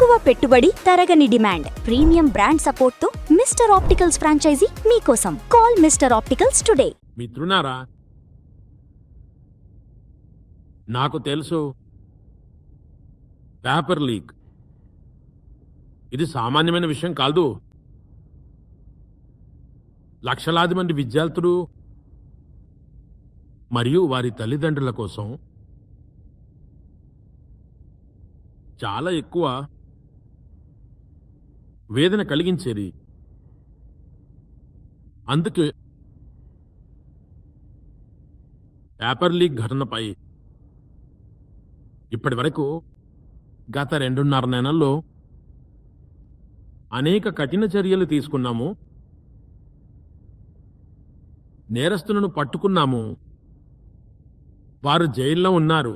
తక్కువ పెట్టుబడి, తరగని డిమాండ్, ప్రీమియం బ్రాండ్ సపోర్ట్ తో మిస్టర్ ఆప్టికల్స్ ఫ్రాంచైజీ మీకోసం. Call mister opticals today. మిత్రునారా, నాకు తెలుసు పేపర్ లీక్ ఇది సామాన్యమైన విషయం కాదు. లక్షలాది మంది విద్యార్థులు మరియు వారి తల్లిదండ్రుల కోసం చాలా ఎక్కువ వేదన కలిగించేది. అందుకే పేపర్ లీక్ ఘటనపై ఇప్పటి వరకు గత 2.5 నెలల్లో అనేక కఠిన చర్యలు తీసుకున్నాము. నేరస్తులను పట్టుకున్నాము. వారు జైల్లో ఉన్నారు.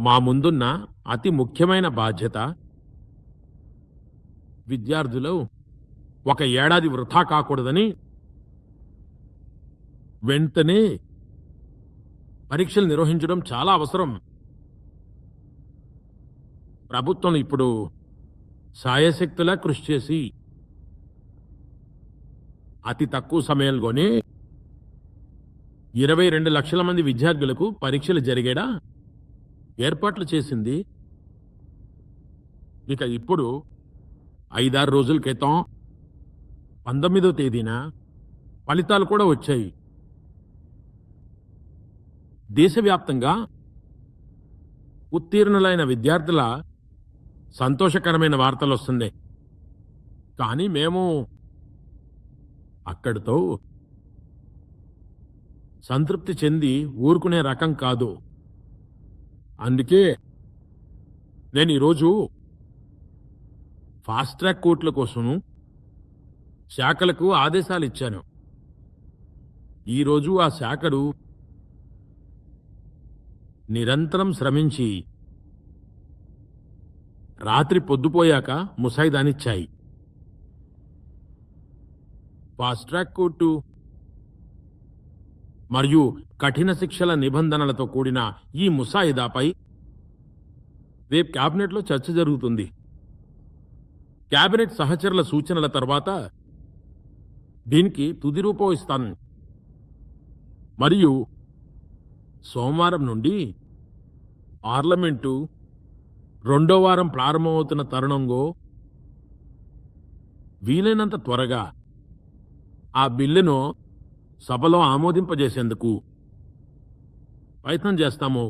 మా ముందున్న అతి ముఖ్యమైన బాధ్యత విద్యార్థులు 1 ఏడాది వృథా కాకూడదని వెంటనే పరీక్షలు నిర్వహించడం చాలా అవసరం. ప్రభుత్వం ఇప్పుడు సాయశక్తులా కృషి చేసి అతి తక్కువ సమయంలోనే 22 లక్షల మంది విద్యార్థులకు పరీక్షలు జరిగేలా ఏర్పాట్లు చేసింది. ఇక ఇప్పుడు 5-6 రోజుల క్రితం 19వ తేదీన ఫలితాలు కూడా వచ్చాయి. దేశవ్యాప్తంగా ఉత్తీర్ణులైన విద్యార్థుల సంతోషకరమైన వార్తలు వస్తుంది. కానీ మేము అక్కడితో సంతృప్తి చెంది ఊరుకునే రకం కాదు. అందుకే నేను ఈరోజు ఫాస్ట్ ట్రాక్ కోర్టుల కోసం శాఖలకు ఆదేశాలు ఇచ్చాను. ఈరోజు ఆ శాఖలు నిరంతరం శ్రమించి రాత్రి పొద్దుపోయాక ముసాయిదానిచ్చాయి. ఫాస్ట్ ట్రాక్ కోర్టు మరియు కఠిన శిక్షల నిబంధనలతో కూడిన ఈ ముసాయిదాపై రేపు క్యాబినెట్లో చర్చ జరుగుతుంది. క్యాబినెట్ సహచరుల సూచనల తర్వాత దీనికి తుది రూపం ఇస్తాను. మరియు సోమవారం నుండి పార్లమెంటు 2వ వారం ప్రారంభమవుతున్న తరుణంలో వీలైనంత త్వరగా ఆ బిల్లును సభలో ఆమోదింపజేసేందుకు ప్రయత్నం చేస్తాము.